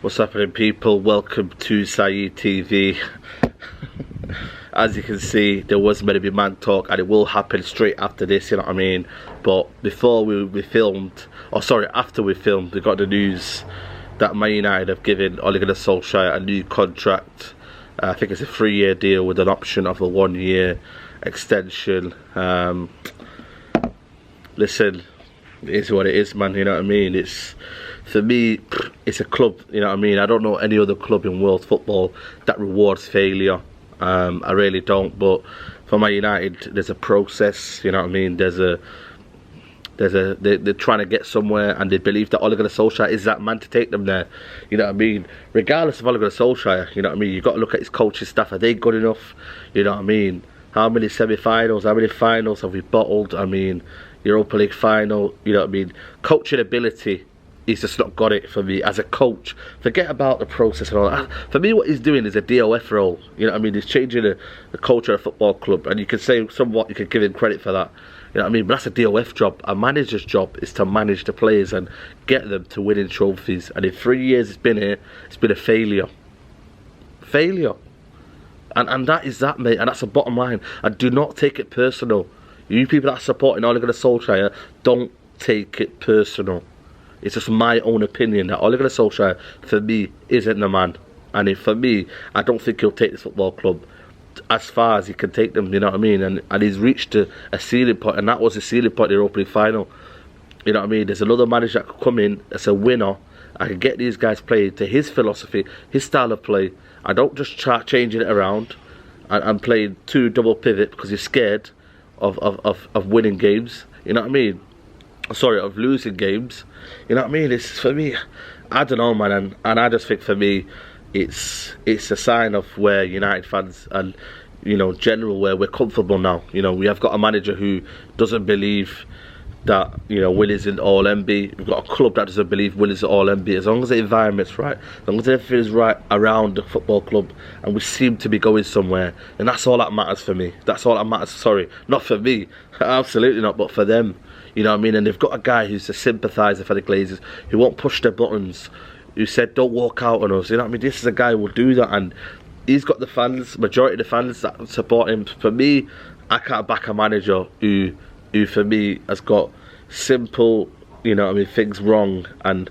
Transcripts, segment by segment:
What's happening, people? Welcome to Saeed TV. As you can see, there was meant to be man talk, and it will happen straight after this, you know what I mean? But before we filmed, or sorry, after we filmed, we got the news that Man United have given Ole Gunnar Solskjaer a new contract. I think it's a 3-year deal with an option of a 1-year extension. Listen, it is what it is, man, you know what I mean? It's, for me, it's a club, you know what I mean? I don't know any other club in world football that rewards failure. I really don't, but for Man United, there's a process, you know what I mean? They're trying to get somewhere, and they believe that Ole Gunnar Solskjaer is that man to take them there, you know what I mean? Regardless of Ole Gunnar Solskjaer, you know what I mean? You've got to look at his coaching staff. Are they good enough? You know what I mean? How many semi-finals, how many finals have we bottled? I mean, Europa League final, you know what I mean? Coaching ability, he's just not got it for me as a coach. Forget about the process and all that. For me, what he's doing is a DOF role. You know what I mean? He's changing the culture of a football club, and you can say somewhat, you can give him credit for that. You know what I mean? But that's a DOF job. A manager's job is to manage the players and get them to winning trophies. And in 3 years it's been here, it's been a failure. Failure. And that is that, mate. And that's the bottom line. And do not take it personal. You people that are supporting Ole Gunnar Solskjaer, don't take it personal. It's just my own opinion that Ole Gunnar Solskjaer, for me, isn't the man. And for me, I don't think he'll take this football club as far as he can take them, you know what I mean? And he's reached a ceiling point, and that was the ceiling point in the Europa League final. You know what I mean? There's another manager that could come in as a winner. I can get these guys playing to his philosophy, his style of play. I don't just start changing it around and playing 2 double pivot because you're scared of winning games. You know what I mean? Sorry, of losing games. You know what I mean? It's, for me, I don't know, man, and I just think for me it's a sign of where United fans and, you know, general, where we're comfortable now. You know, we have got a manager who doesn't believe that, you know, Will is in OLE. We've got a club that doesn't believe Will is at OLE. As long as the environment's right, as long as everything is right around the football club, and we seem to be going somewhere, and that's all that matters for me. That's all that matters. Sorry, not for me, absolutely not, but for them. You know what I mean? And they've got a guy who's a sympathiser for the Glazers, who won't push their buttons, who said don't walk out on us. You know what I mean? This is a guy who will do that, and he's got the fans, majority of the fans that support him. For me, I can't back a manager who for me has got simple, you know what I mean, things wrong, and,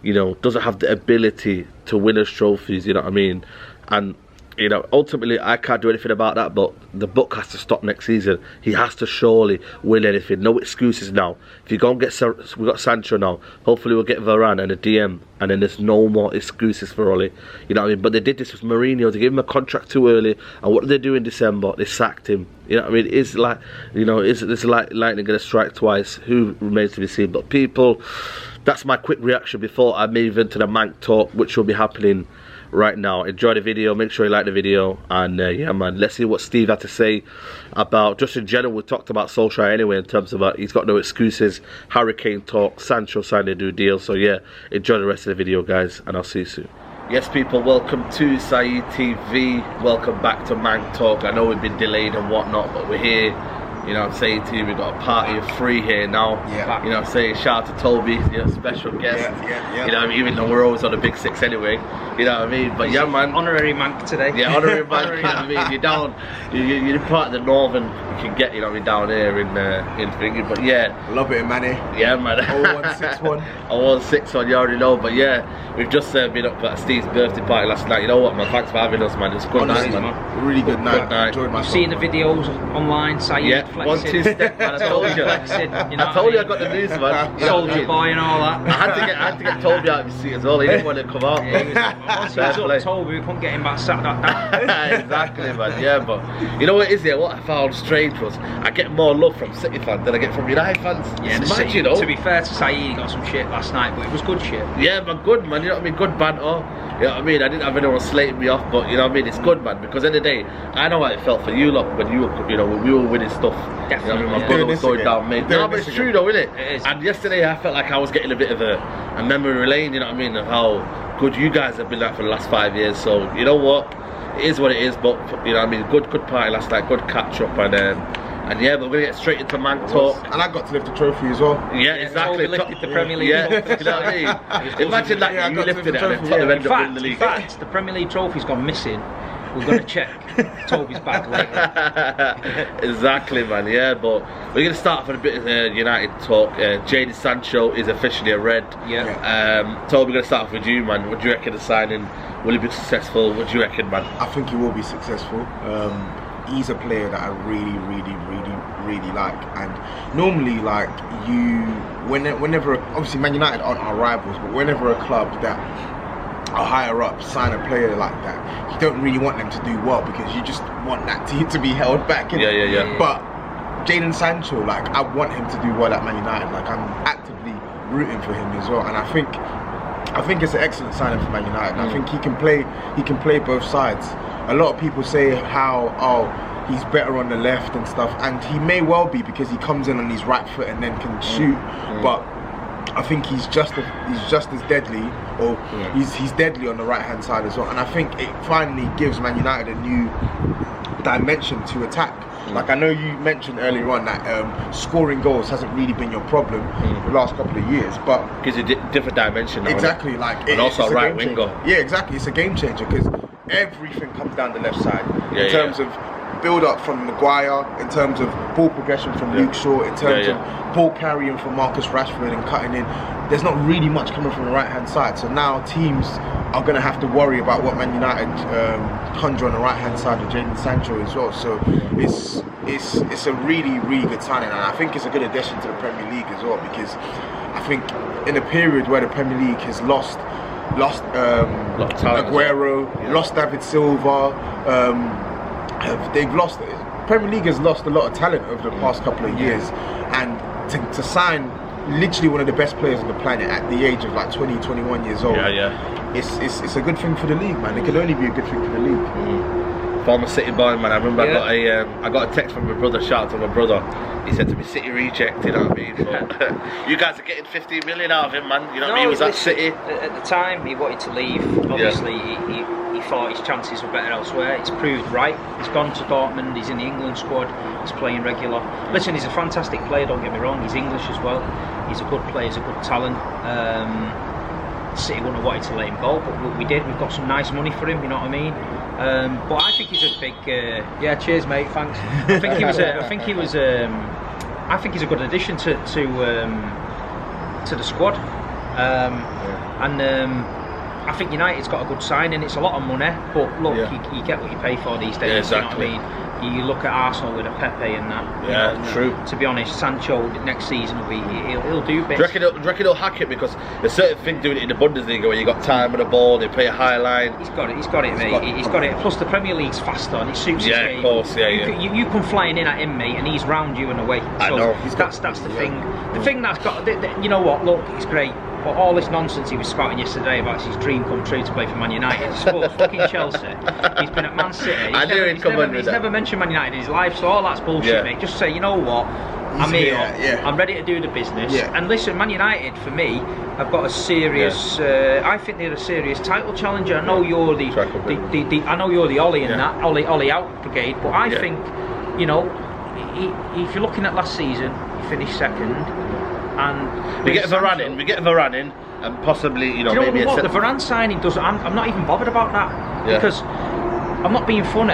you know, doesn't have the ability to win us trophies, you know what I mean? And, you know, ultimately I can't do anything about that, but the book has to stop next season. He has to surely win anything. No excuses now. If you go and get, we got Sancho now, hopefully we'll get Varane and a DM, and then there's no more excuses for Ole. You know what I mean? But they did this with Mourinho. They gave him a contract too early, and what did they do in December? They sacked him. You know what I mean? It's like, you know, it's like lightning gonna strike twice. Who remains to be seen? But people, that's my quick reaction before I move into the MANC talk, which will be happening right now. Enjoy the video, make sure you like the video, and yeah, man, let's see what Steve had to say about, just in general. We talked about Solskjaer anyway, in terms of he's got no excuses, Harry Kane talk, Sancho signed a new deal. So yeah, enjoy the rest of the video, guys, and I'll see you soon. Yes, people, welcome to Saeed TV. Welcome back to MANC talk. I know we've been delayed and whatnot, but we're here. You know what I'm saying to you, we've got a party of 3 here now. Yeah. You know what I'm saying? Shout out to Toby, you know, special guest. Yeah. You know what I mean? Even though we're always on the big 6 anyway. You know what I mean? But yeah, man. Honorary MANC today. Yeah, honorary MANC, you know what I mean? You're down, you're part of the northern, you can get, you know what I mean, down here in thingy. But yeah. Love it, Manny. Yeah, man. 0161. 0161, you already know. But yeah, we've just been up at Steve's birthday party last night. You know what, man? Thanks for having us, man. It's a good night, man. Really good night. Enjoyed myself. You've seen the videos online, Saeed. Yeah, flexing. 1-2 step, man. I told you. I told you I got the news, man. Soldier boy and all that. I had to get Toby out of his seat as well. He didn't want to come out. Once he was up Toby, we couldn't get him back sat that down. Exactly, man. Yeah, but you know what it is there? What I found strange was I get more love from City fans than I get from United fans. Yeah, it's mad, you know. To be fair to Saeed, he got some shit last night, but it was good shit. Yeah, man, good, man. You know what I mean? Good banter. You know what I mean? I didn't have anyone slating me off, but you know what I mean? It's good, man, because at the end of the day, I know how it felt for you lot when you were, you know, when we were winning stuff. Definitely. You know, my brother was going down, mate. No, but it's true though, isn't it? It is. And yesterday I felt like I was getting a bit of a memory lane, you know what I mean, of how good you guys have been like for the last 5 years. So, you know what? It is what it is, but you know what I mean, good party last night, good catch up, and And yeah, but we're gonna get straight into MANC talk. And I got to lift the trophy as well. Yeah, exactly. We lifted the Premier League. Yeah, trophy. you know what I mean? Imagine that you lifted it and then Tottenham ended up winning the league. In fact, the Premier League trophy's gone missing. We're going to check Toby's bag later. Exactly, man. Yeah, but we're going to start off with a bit of United talk. Jadon Sancho is officially a red. Yeah. Toby, we're going to start off with you, man. What do you reckon of signing? Will he be successful? What do you reckon, man? I think he will be successful. He's a player that I really like, and normally, like, whenever obviously Man United aren't our rivals, but whenever a club that are higher up sign a player like that, you don't really want them to do well because you just want that team to be held back. Yeah. But Jadon Sancho, like, I want him to do well at Man United. Like, I'm actively rooting for him as well, and I think it's an excellent signing for Man United. I think he can play both sides. A lot of people say how he's better on the left and stuff, and he may well be because he comes in on his right foot and then can shoot. But I think he's just as deadly, or he's deadly on the right hand side as well. And I think it finally gives Man United a new dimension to attack. Like, I know you mentioned earlier on that scoring goals hasn't really been your problem the last couple of years, but gives a different dimension now. Exactly, like, and also a right winger. Yeah, exactly. It's a game changer because everything comes down the left side in terms of build up from Maguire, in terms of ball progression from Luke Shaw, in terms of ball carrying from Marcus Rashford and cutting in. There's not really much coming from the right hand side, so now teams are going to have to worry about what Man United conjure on the right hand side with Jadon Sancho as well. So it's a really good signing, and I think it's a good addition to the Premier League as well, because I think in a period where the Premier League has lost Aguero, lost David Silva, Premier League has lost a lot of talent over the past couple of years, and to sign literally one of the best players on the planet at the age of like 20-21 years old, it's a good thing for the league, man. It could only be a good thing for the league. Former City boy, man. I remember I got a text from my brother. Shout out to my brother. He said to me, "City reject." You know what I mean? But you guys are getting 15 million out of him, man. You know what I mean? He was at City. At the time, he wanted to leave. Obviously, he thought his chances were better elsewhere. It's proved right. He's gone to Dortmund. He's in the England squad. He's playing regular. Listen, he's a fantastic player. Don't get me wrong. He's English as well. He's a good player. He's a good talent. City wouldn't have wanted to let him go, but we did. We've got some nice money for him. You know what I mean? But I think he's a big. Yeah, cheers, mate. Thanks. I think he's a good addition to the squad. I think United's got a good signing. It's a lot of money, but look, you get what you pay for these days. Yeah, exactly. You know what I mean? You look at Arsenal with a Pepe and that. Yeah, you know, true. To be honest, Sancho next season he'll do bits. Do you reckon he'll hack it? Because there's certain thing doing it in the Bundesliga where you got time with the ball, they play a high line. He's got it, mate. He's got it. Plus the Premier League's faster and it suits his game. Of course, You come flying in at him, mate, and he's round you and away. So I know. That's the thing. The thing that's got. You know what? Look, it's great. But all this nonsense he was spouting yesterday about his dream come true to play for Man United. I suppose fucking Chelsea. He's been at Man City. He's never mentioned Man United in his life, so all that's bullshit, mate. Just say, you know what? I'm here. I'm ready to do the business. And listen, Man United for me have got a serious. I think they're a serious title challenger. I know you're I know you're the OLE in that OLE out brigade, but I think, you know, if you're looking at last season, he finished second. And we get Varane in, and possibly, you know, maybe what the Varane signing does. I'm not even bothered about that because I'm not being funny.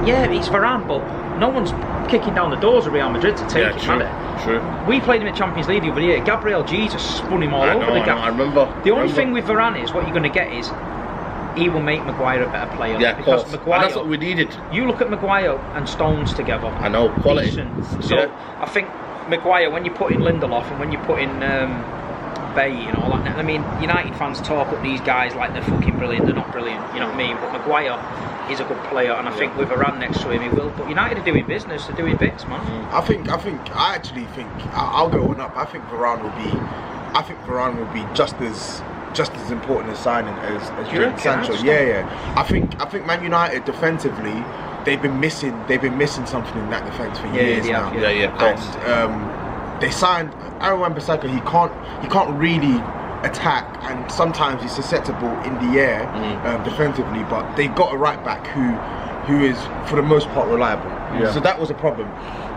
Yeah, it's Varane, but no one's kicking down the doors of Real Madrid to take him. True. We played him in Champions League the other year. Gabriel Jesus spun him all over the gap. I remember. The only thing with Varane is what you're going to get is he will make Maguire a better player. Yeah, of course. Maguire, and that's what we needed. You look at Maguire and Stones together. I know, quality. Decent. So I think Maguire, when you put in Lindelof and when you put in Bay and all that, I mean, United fans talk up these guys like they're fucking brilliant. They're not brilliant, you know what I mean? But Maguire is a good player, and I think with Varane next to him, he will. But United are doing business. They're doing bits, man. I actually think I'll go on up. I think Varane will be just as important a signing as Jadon Sancho. I think Man United defensively, they've been missing something in that defence for years now. Of course. And they signed Aaron Wan-Bissaka. He can't really attack, and sometimes he's susceptible in the air defensively. But they got a right back who is for the most part reliable. So that was a problem.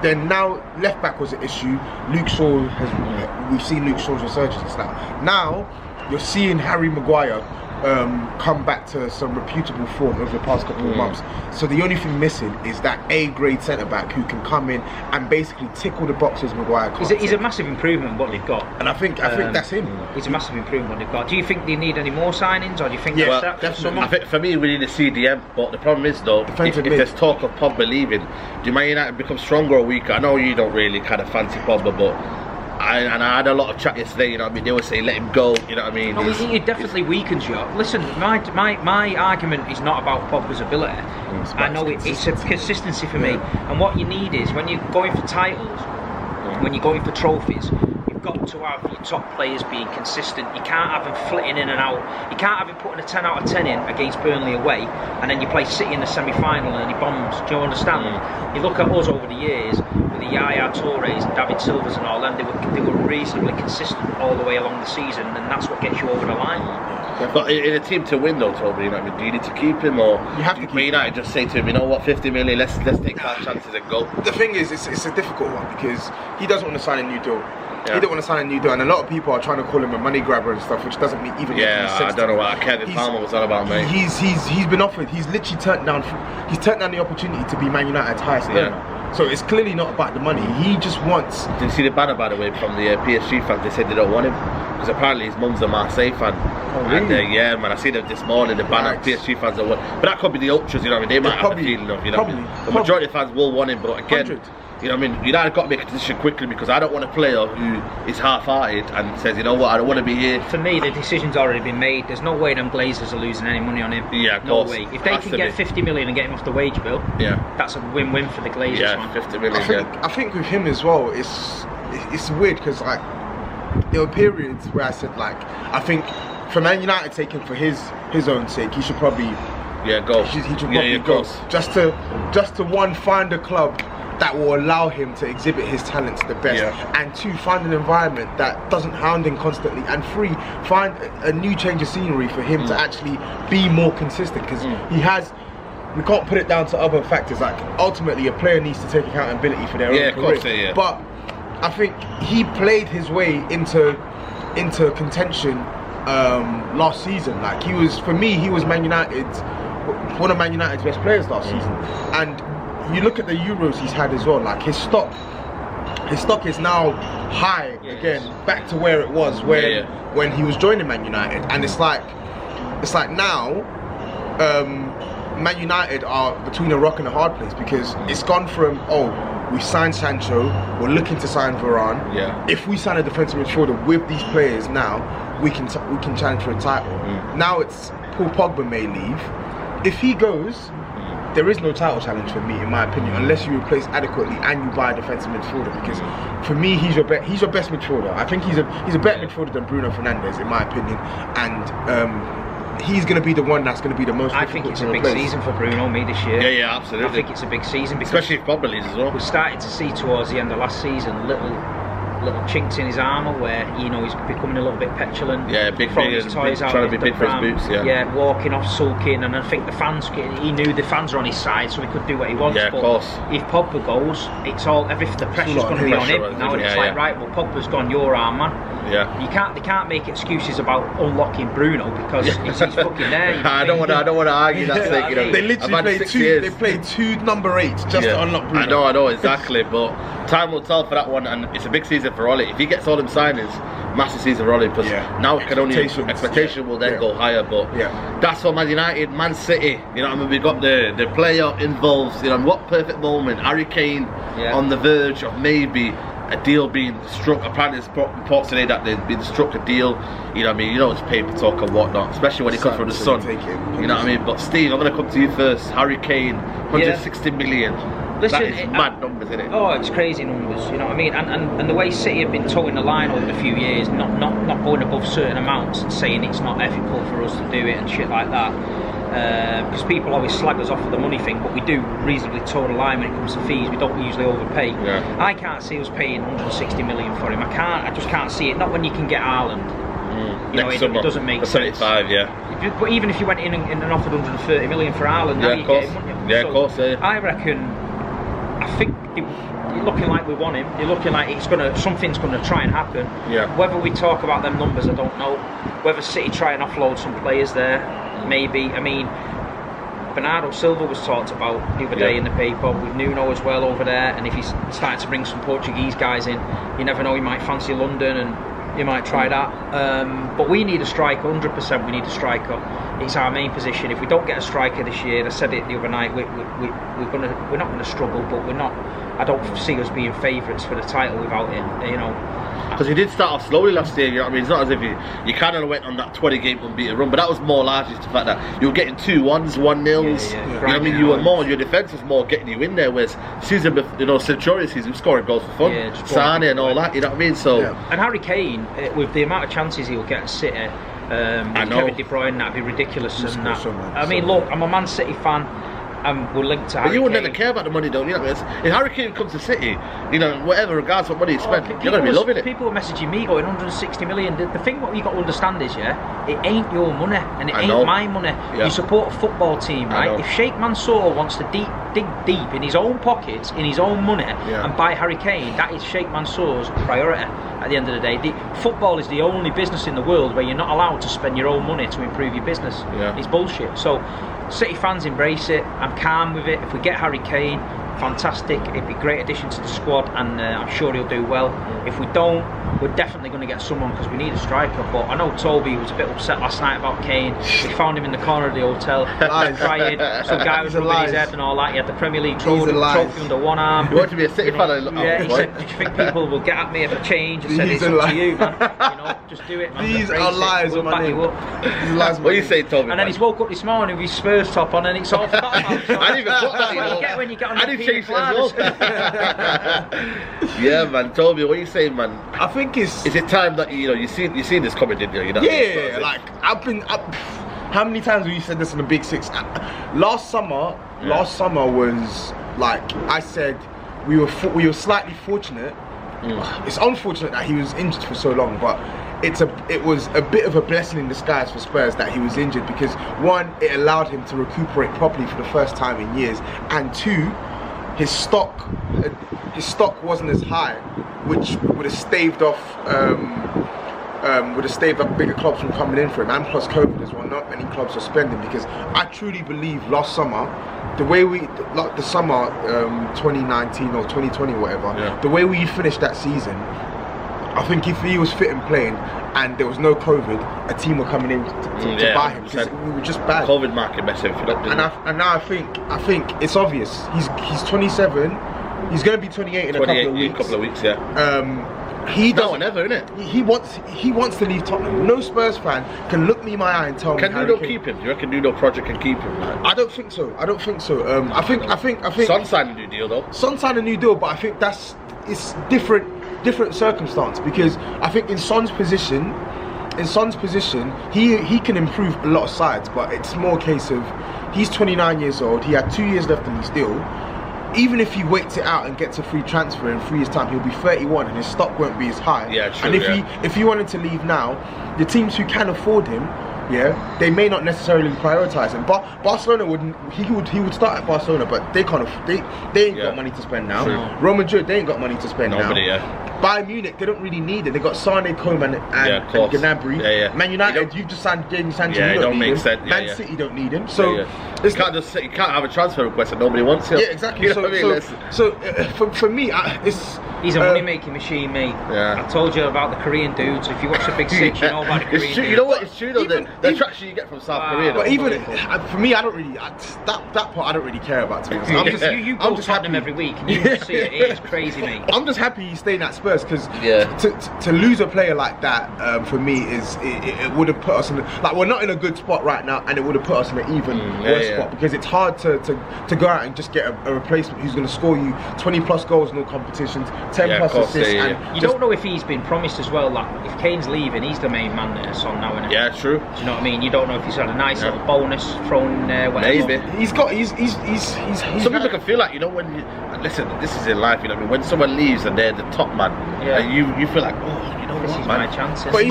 Then now left back was an issue. Luke Shaw we've seen Luke Shaw's resurgence now. Now you're seeing Harry Maguire come back to some reputable form over the past couple of months. So the only thing missing is that A-grade centre-back who can come in and basically tick all the boxes Maguire can't. He's a massive improvement on what they've got. And I think that's him. He's a massive improvement on what they've got. Do you think they need any more signings, or do you think Yeah, that's definitely. I think for me we need a CDM, but the problem is though, if there's talk of Pogba leaving, do Man United become stronger or weaker? I know you don't really kind of fancy Pogba, but I had a lot of chat yesterday, you know what I mean, they were saying let him go, you know what I mean. No, he definitely weakens you. Listen, my argument is not about Pogba's ability. I know it's a consistency for me, and what you need is when you're going for titles, when you're going for trophies, you've got to have your top players being consistent. You can't have them flitting in and out. You can't have him putting a 10 out of 10 in against Burnley away, and then you play City in the semi-final and he bombs. Do you understand? You look at us over the years with the Yaya Toures and David Silvers and all them, they were reasonably consistent all the way along the season, and that's what gets you over the line. But in a team to win though, Toby, you know what I mean, do you need to keep him, or you have to keep United just say to him, you know what, 50 million, let's take our chances and go? The thing is, it's a difficult one because he doesn't want to sign a new deal. He don't want to sign a new deal, and a lot of people are trying to call him a money grabber and stuff, which doesn't even make any sense. I don't know what Kevin Palmer was all about, mate. He's been offered. He's literally turned down the opportunity to be Man United's highest earner. So it's clearly not about the money. He just wants. Did you see the banner, by the way, from the PSG fans? They said they don't want him because apparently his mum's a Marseille fan. Oh, really? And yeah, man, I seen it this morning. The banner, PSG fans are want. But that could be the ultras, you know what I mean? They might have a feeling of, you know. The majority of fans will want him, but again. 100. You know what I mean? United got to make a decision quickly because I don't want a player who is half-hearted and says, you know what, I don't want to be here. For me, the decision's already been made. There's no way them Glazers are losing any money on him. Yeah, of no course. way. If they can get 50 million and get him off the wage bill, that's a win-win for the Glazers. Yeah, 50 million. I think with him as well, it's weird because like there were periods where I said like I think for Man United taking for his own sake, he should probably go. He should probably go just to find a club that will allow him to exhibit his talents the best, and two, find an environment that doesn't hound him constantly, and three, find a new change of scenery for him to actually be more consistent, because we can't put it down to other factors. Like ultimately a player needs to take accountability for their own career. But I think he played his way into contention last season. Like he was Man United's one of Man United's best players last season, and you look at the Euros he's had as well, like his stock is now high again, back to where it was when he was joining Man United. And it's like now Man United are between a rock and a hard place, because it's gone from we signed Sancho, we're looking to sign Varane. If we sign a defensive midfielder with these players now, we can challenge for a title. Now it's Paul Pogba may leave. If he goes, there is no title challenge for me, in my opinion, unless you replace adequately and you buy a defensive midfielder. Because for me, he's your best midfielder. I think he's a better midfielder than Bruno Fernandes, in my opinion, and he's going to be the one that's going to be the most. I think it's a big season for Bruno, this year. Yeah, absolutely. I think it's a big season, because especially if Pogba leaves as well. We're starting to see towards the end of last season little chinks in his armour where he's becoming a little bit petulant. Big throwing his toys out, trying to be big for his boots. Walking off, sulking, and I think he knew the fans are on his side, so he could do what he wants. Yeah, of course. If Pogba goes, the pressure's going to be on him. Now it's like, right, well, Pogba's gone, you're our man. They can't make excuses about unlocking Bruno because he's fucking there. I don't want to argue that thing. They literally played two number 8s just to unlock Bruno. I know exactly, but time will tell for that one, and it's a big season for Ole. If he gets all them signings, massive season for Ole, because now it can only expectation will then go higher. But that's for Man United, Man City. You know what I mean? We got the player involved. You know, what perfect moment? Harry Kane on the verge of maybe a deal being struck. Apparently, there's reports today that they've been struck a deal. You know what I mean? You know, it's paper talk and whatnot, especially when it comes from the Sun. You know what I mean? But Steve, I'm going to come to you first. Harry Kane, 160 million. Listen, that is mad numbers, isn't it? Oh, it's crazy numbers, you know what I mean? And the way City have been towing the line over a few years, not going above certain amounts and saying it's not ethical for us to do it and shit like that. Because people always slag us off for the money thing, but we do reasonably toe the line when it comes to fees. We don't usually overpay. I can't see us paying 160 million for him. I just can't see it. Not when you can get Ireland. You know, it doesn't make sense. 75, But even if you went in and offered 130 million for Ireland, now you get it, wouldn't you? Of course. I reckon. I think you're looking like we want him. You're looking like something's gonna try and happen. Yeah. Whether we talk about them numbers, I don't know. Whether City try and offload some players there, maybe. I mean, Bernardo Silva was talked about the other day in the paper, with Nuno as well over there, and if he's starting to bring some Portuguese guys in, you never know, he might fancy London and you might try that. But we need a striker, 100% we need a striker. It's our main position. If we don't get a striker this year, I said it the other night, we're not going to struggle, but I don't see us being favourites for the title without it, you know. Because he did start off slowly last year, you know what I mean? It's not as if you kind of went on that 20-game unbeaten run, but that was more largely to the fact that you were getting 2-1s, 1-0s. You know what I mean? You were more, your defence was more getting you in there, whereas season, you know, Centurion season, scoring goals for fun, Sane and all that, you know what I mean? So. And Harry Kane, with the amount of chances he'll get at City, Kevin De Bruyne, that'd be ridiculous. I mean, look, I'm a Man City fan. We're linked to Harry Kane. But you would never care about the money, don't you? If Harry Kane comes to City, you know, whatever, regardless of what money he spent, you're going to be loving it. People are messaging me going 160 million. The thing what you got to understand is, it ain't your money and it ain't my money. Yeah. You support a football team, right? If Sheikh Mansour wants to dig deep in his own pockets, in his own money, and buy Harry Kane, that is Sheikh Mansour's priority. At the end of the day, football is the only business in the world where you're not allowed to spend your own money to improve your business. It's bullshit. So City fans embrace it. I'm calm with it. If we get Harry Kane, fantastic. It'd be a great addition to the squad, and I'm sure he'll do well. If we don't, we're definitely going to get someone because we need a striker. But I know Toby was a bit upset last night about Kane. We found him in the corner of the hotel, crying. Some guy was rubbing his head and all that. He had the Premier League trophy under one arm. You want to be a City fan? Yeah, he said, "Do you think people will get at me if I change?" I said, "It's up to you, man. You know, just do it, man." These are lies on my name. What are you saying, Toby? And then he's woke up this morning with his Spurs top on, and it's all forgot about. So I didn't even put that. What you get when you get on the changed it as well. Yeah, man. Toby, what are you saying, man? I think it's. Is it time that you seen this coming, didn't you? You know, yeah, like I've been. How many times have you said this in the Big Six? Last summer was like I said, we were slightly fortunate. It's unfortunate that he was injured for so long, but it was a bit of a blessing in disguise for Spurs that he was injured, because one, it allowed him to recuperate properly for the first time in years, and two, his stock wasn't as high, which would have staved off bigger clubs from coming in for him. And plus COVID as well, not many clubs are spending, because I truly believe last summer, the way the summer 2019 or 2020 whatever, the way we finished that season, I think if he was fit and playing and there was no COVID, a team were coming in to buy him, because we were just bad. COVID market mess everything up, didn't it? And now I think it's obvious. He's 27. He's going to be 28 in a couple of weeks. He doesn't. No, never, innit? He wants to leave Tottenham. No Spurs fan can look me in my eye and tell me. Can Nuno keep him? Do you reckon Nuno project can keep him? Man? I don't think so. I think. Son signed a new deal though. Son signed a new deal, but I think it's different circumstance, because I think in Son's position, he can improve a lot of sides, but it's more a case of he's 29 years old. He had 2 years left in his deal. Even if he waits it out and gets a free transfer in 3 years' time, he'll be 31 and his stock won't be as high. Yeah, true. And if he wanted to leave now, the teams who can afford him, they may not necessarily prioritise him. But Barcelona he would start at Barcelona, but they ain't got money to spend now. True. Real Madrid, they ain't got money to spend now. Nobody, Bayern Munich, they don't really need it. They got Sane, Coman, and Gnabry. Man United, you've just signed Jadon Sancho. Yeah, it don't make sense. Man City don't need him. So you can't have a transfer request and nobody wants him. Yeah, exactly. You know for me, he's a money-making machine, mate. Yeah. I told you about the Korean dudes. If you watch the Big Six, you know about the Korean dudes. You know what? It's true though. The attraction you get from South Korea. But even for me, I don't really that part I don't really care about. To be honest, you go to Tottenham every week and you see it. It's crazy, mate. I'm just happy he's staying at Spurs, because to lose a player like that for me it would have put us in we're not in a good spot right now, and it would have put us in an even worse spot, because it's hard to go out and just get a replacement who's going to score you 20 plus goals in all competitions, 10 plus assists. And you don't know if he's been promised as well. Like if Kane's leaving, he's the main man there, Son now, isn't it? Yeah, true. Do you know what I mean? You don't know if he's had a nice little bonus thrown in there. Maybe he's some people can feel like, you know, when listen, this is in life, you know what I mean? When someone leaves and they're the top man, and you feel like, oh, you know This what, is man? my chance. But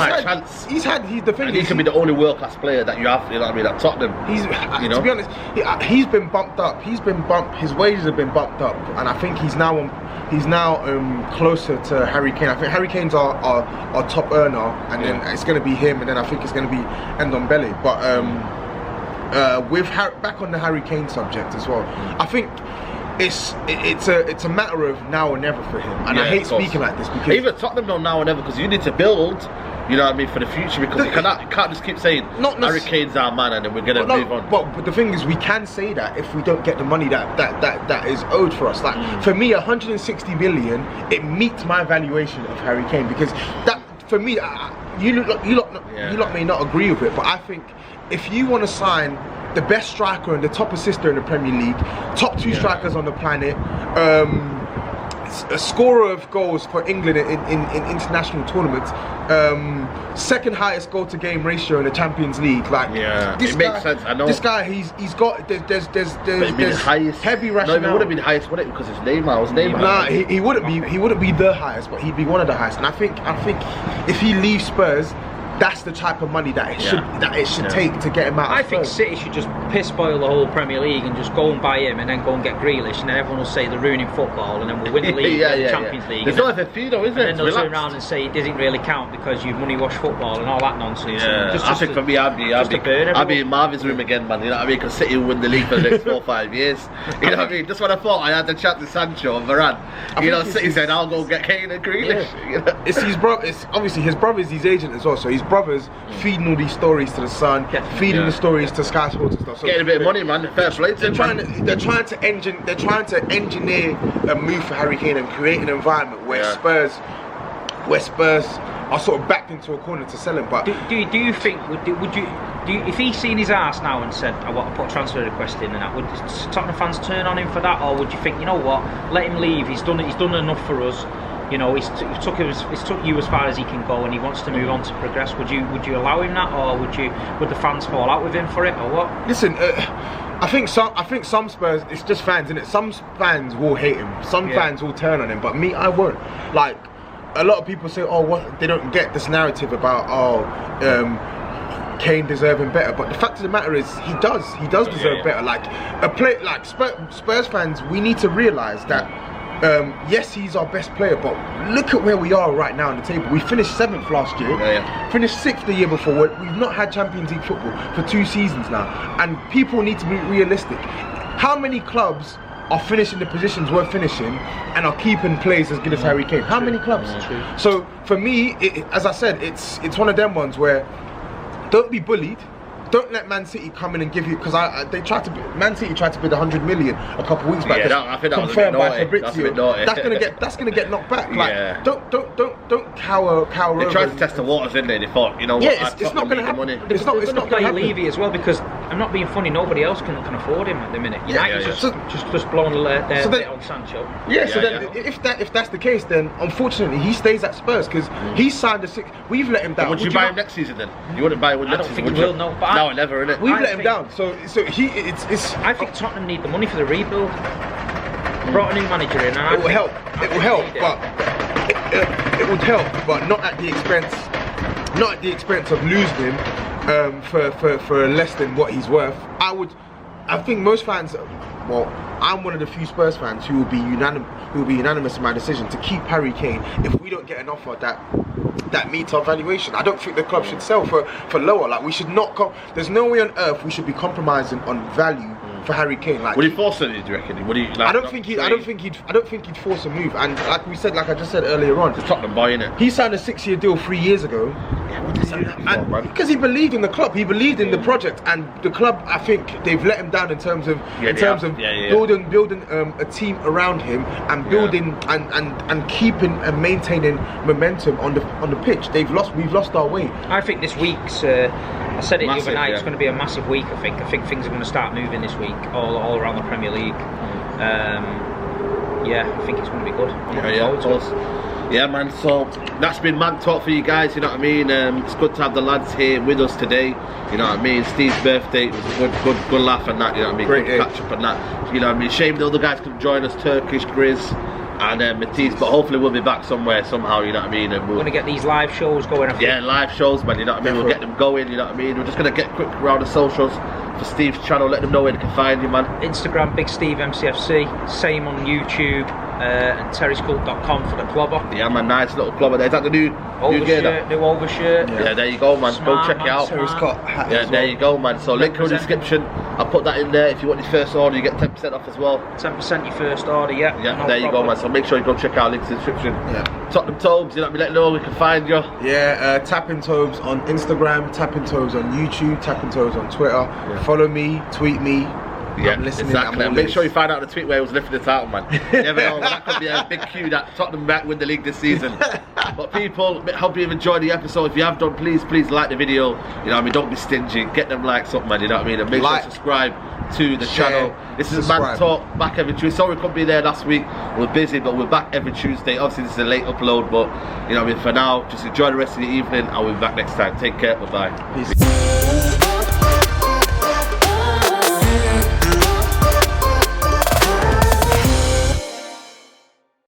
He's the thing and is, he can be the only world-class player that you have, you know what I mean, at Tottenham. You know? To be honest, he's been bumped up. His wages have been bumped up, and I think he's now closer to Harry Kane. I think Harry Kane's our top earner, and then it's going to be him, and then I think it's going to be Ndombele. But back on the Harry Kane subject as well, I think it's a matter of now or never for him, and I hate speaking like this because even Tottenham know now or never, because you need to build, you know what I mean, for the future, because you can't just keep saying Harry Kane's our man and then we're gonna move on. But the thing is, we can say that if we don't get the money that is owed for us. Like for me, 160 million, it meets my valuation of Harry Kane, because that for me, you lot may not agree with it, but I think if you want to sign the best striker and the top assister in the Premier League, top 2 strikers on the planet, a scorer of goals for England in international tournaments, second highest goal to game ratio in the Champions League. Like, it makes sense. I know this guy. He's got there's the highest, heavy rationale. No, it wouldn't be the highest, would it? Because it's Neymar. Was Neymar? Nah, he wouldn't be the highest, but he'd be one of the highest. And I think if he leaves Spurs, that's the type of money that it should take to get him out. I think City should just piss spoil the whole Premier League and just go and buy him, and then go and get Grealish, and then everyone will say they're ruining football, and then we'll win the league, the Champions League. There's no FFP though, is there? And then they'll turn around and say it doesn't really count because you've money washed football and all that nonsense. I think for me, I'd be in Marvin's room again, man. You know what I mean? Because City will win the league for the next 4 or 5 years. You know what I mean? That's what I thought. I had the chat with Sancho and Varane. You know, City said, "I'll go get Kane and Grealish." You know? It's his brother. It's obviously his brother's his agent as well. So his brother's feeding all these stories to the Sun, feeding the stories to Sky Sports and stuff. So getting a bit of money, man. Fair play to them. They're trying to engineer a move for Harry Kane and create an environment where Spurs are sort of backed into a corner to sell him. But do you think would you if he's seen his ass now and said, I want to put a transfer request in, and that, would Tottenham fans turn on him for that, or would you think, you know what, let him leave? He's done enough for us. You know, he's took you as far as he can go, and he wants to move on to progress. Would you allow him that, or would the fans fall out with him for it, or what? Listen, I think some Spurs, it's just fans, innit? Some fans will hate him, some fans will turn on him, but me, I won't. Like, a lot of people say, oh, what, they don't get this narrative about, Kane deserving better, but the fact of the matter is he does deserve better. Like Spurs fans, we need to realise that yes, he's our best player, but look at where we are right now on the table. We finished 7th last year, finished 6th the year before. We've not had Champions League football for 2 seasons now, and people need to be realistic. How many clubs are finishing the positions we're finishing and are keeping players as good as Harry Kane? How many clubs? So for me, as I said, it's one of them ones where don't be bullied. Don't let Man City come in and give you, because Man City tried to bid 100 million a couple of weeks back. I think that was confirmed a by bit naughty. That's gonna get knocked back. Like, don't cower They over. tried to test the waters, didn't they? They thought, you know what, it's not gonna happen. Money. It's not gonna happen. Levy as well, because I'm not being funny, nobody else can afford him at the minute. United just blowing their bit on Sancho. Then if that's the case, then unfortunately he stays at Spurs, because he signed a 6. We've let him down. Would you buy him next season then? You wouldn't buy him next season? I don't think he will. No, but no, never, innit? We've let him down. So it's. I think Tottenham need the money for the rebuild. Brought a new manager in, and it will help. It will help, but it would help, but not at the expense of losing him for less than what he's worth. I think most fans. Well, I'm one of the few Spurs fans who will be unanimous in my decision to keep Harry Kane if we don't get an offer that meets our valuation. I don't think the club should sell for lower. Like, we should not. There's no way on earth we should be compromising on value for Harry Kane. Like, would he force it? Do you reckon? Would he? Like, I don't think he'd force a move. And like I just said earlier on, it's Tottenham buying it. He signed a 6-year deal 3 years ago. Because he believed in the club, he believed in the project, and the club, I think they've let him down in terms of building a team around him, and building and keeping and maintaining momentum on the pitch. We've lost our way. I think this week's I said it the other night, it's going to be a massive week. I think things are going to start moving this week all around the Premier League. I think it's going to be good. Yeah, man, so that's been MANC Talk for you guys, you know what I mean? It's good to have the lads here with us today, you know what I mean? Steve's birthday, it was a good laugh and that, you know what I mean? Great good catch up and that, you know what I mean? Shame the other guys couldn't join us, Turkish, Grizz and Matisse, but hopefully we'll be back somewhere, somehow, you know what I mean? And We're going to get these live shows going. Yeah, live shows, man, you know what I mean? We'll get them going, you know what I mean? We're just going to get quick around the socials for Steve's channel, let them know where they can find you, man. Instagram, Big Steve MCFC, same on YouTube, and terryschool.com for the clobber. Yeah, man, nice little clobber there. Is that the new Overshirt, new overshirt. Yeah, there you go, man. Smart, go check it out. Terry's got a hat Yeah, as there well. you go, man. So link in the description. I'll put that in there. If you want your first order, you get 10% off as well. 10% your first order, yeah. Yeah, no there you go, problem. man. So make sure you go check out links in the description. Yeah. Tottenham Tobes, you know what I mean? Let them know where we can find you. Yeah, Tapping Tobes on Instagram, Tapping Tobes on YouTube, Tapping Tobes on Twitter. Follow me, tweet me. Yeah, I'm listening. exactly. I'm And make sure you find out the tweet where he was lifting the title, man. You never know, that could be a big cue that Tottenham might win the league this season. But people, hope you've enjoyed the episode. If you have done, please like the video. You know what I mean? Don't be stingy. Get them likes up, man. You know what I mean? And make sure you subscribe to the channel. This is MANC Talk, back every Tuesday. Sorry we couldn't be there last week. We're busy, but we're back every Tuesday. Obviously, this is a late upload, but you know what I mean? For now, just enjoy the rest of the evening. I'll be back next time. Take care. Bye-bye. Peace.